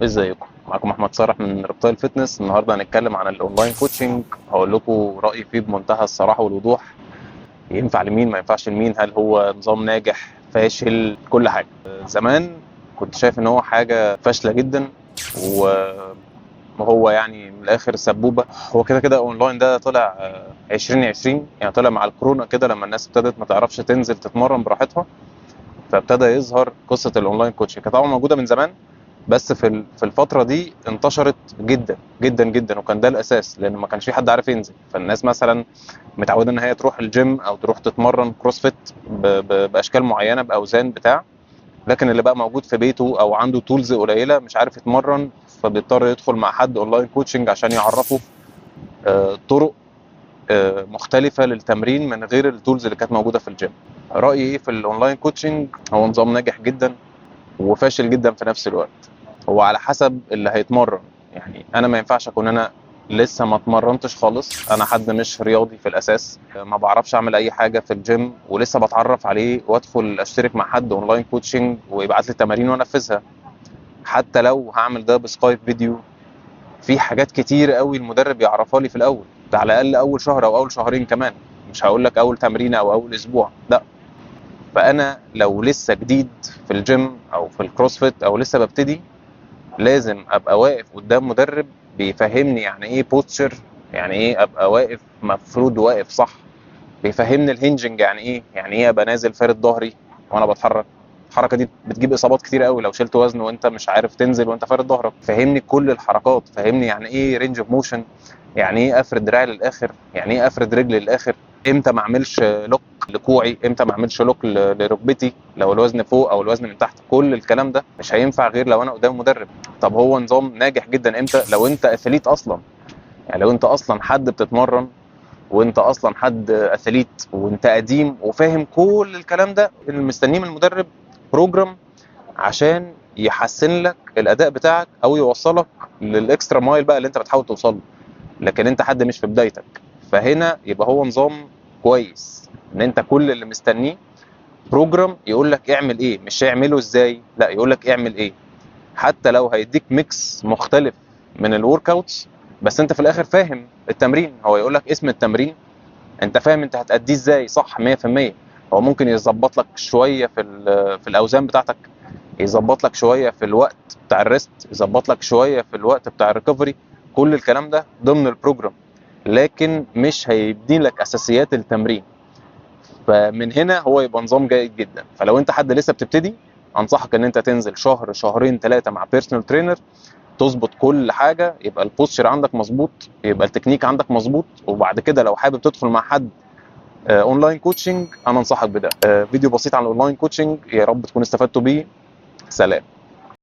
ازيكم؟ معاكم احمد صالح من ريبتايل فيتنس. النهارده هنتكلم عن الاونلاين كوتشنج. هقول لكم رايي فيه بمنتهى الصراحه والوضوح. ينفع لمين ما ينفعش لمين، هل هو نظام ناجح فاشل، كل حاجه. زمان كنت شايف ان هو حاجه فاشله جدا، وهو يعني من الاخر سبوبه. هو كده كده اونلاين ده طلع 2020، يعني طلع مع الكورونا كده لما الناس ابتدت ما تعرفش تنزل تتمرن براحتها، فابتدى يظهر قصه الاونلاين كوتشنج. كانت طبعا موجوده من زمان، بس في الفتره دي انتشرت جدا جدا جدا، وكان ده الاساس لان ما كانش في حد عارف ينزل. فالناس مثلا متعوده ان هي تروح الجيم او تروح تتمرن كروسفيت باشكال معينه باوزان بتاع، لكن اللي بقى موجود في بيته او عنده تولز قليله مش عارف يتمرن، فبيضطر يدخل مع حد اونلاين كوتشنج عشان يعرفه طرق مختلفه للتمرين من غير التولز اللي كانت موجوده في الجيم. رايي ايه في الاونلاين كوتشنج؟ هو نظام ناجح جدا وفاشل جدا في نفس الوقت. هو على حسب اللي هيتمرن. يعني انا ما ينفعش اكون انا لسه ما اتمرنتش خالص، انا حد مش رياضي في الاساس، ما بعرفش اعمل اي حاجه في الجيم ولسه بتعرف عليه، وادخل اشترك مع حد اونلاين كوتشنج ويبعت لي تمارين وانفذها. حتى لو هعمل ده بسكايب فيديو، في حاجات كتير قوي المدرب يعرفها لي في الاول، ده على الاقل اول شهر او اول شهرين كمان، مش هقول لك اول تمرينه او اول اسبوع، لا. فانا لو لسه جديد في الجيم او في الكروسفيت او لسه ببتدي، لازم ابقى واقف قدام مدرب بيفهمني يعني ايه بوستشر، يعني ايه ابقى واقف مفروض واقف صح، بيفهمني الهنجنج يعني ايه، يعني ايه ابقى نازل فارد ظهري وانا بتحرك. الحركه دي بتجيب اصابات كتير قوي لو شلت وزن وانت مش عارف تنزل وانت فارد ظهرك. فهمني كل الحركات، فهمني يعني ايه رينج اوف موشن، يعني ايه افرد دراعي للاخر، يعني ايه افرد رجلي للاخر، امتى ما اعملش لوك لكوعي، امتى ما اعملش لوك لركبتي لو الوزن فوق او الوزن من تحت. كل الكلام ده مش هينفع غير لو انا قدام مدرب. طب هو نظام ناجح جدا امتى؟ لو انت اثليت اصلا، يعني لو انت اصلا حد بتتمرن، وانت اصلا حد اثليت وانت قديم وفاهم كل الكلام ده. اللي مستنيه من المدرب بروجرام عشان يحسن لك الاداء بتاعك او يوصلك للاكسترا مايل بقى اللي انت بتحاول توصل له. لكن انت حد مش في بدايتك، فهنا يبقى هو نظام كويس ان انت كل اللي مستنيه بروجرام يقول لك اعمل ايه، مش اعمله ازاي، لا يقول لك اعمل ايه. حتى لو هيديك ميكس مختلف من الورك اوتس، بس انت في الاخر فاهم التمرين. هو يقول لك اسم التمرين، انت فاهم انت هتأديه ازاي صح 100%. هو ممكن يظبط لك شويه في الاوزان بتاعتك، يظبط لك شويه في الوقت بتاع الريست، يظبط لك شويه في الوقت بتاع الريكفري، كل الكلام ده ضمن البروجرام، لكن مش هيدي لك اساسيات التمرين. فمن هنا هو يبقى نظام جيد جدا. فلو انت حد لسه بتبتدي، انصحك ان انت تنزل شهر شهرين ثلاثه مع بيرسونال ترينر، تظبط كل حاجه، يبقى البوستشر عندك مظبوط، يبقى التكنيك عندك مظبوط. وبعد كده لو حابب تدخل مع حد اونلاين كوتشنج، انا انصحك بده. فيديو بسيط عن الاونلاين كوتشنج، يا رب تكونوا استفدتوا بيه. سلام.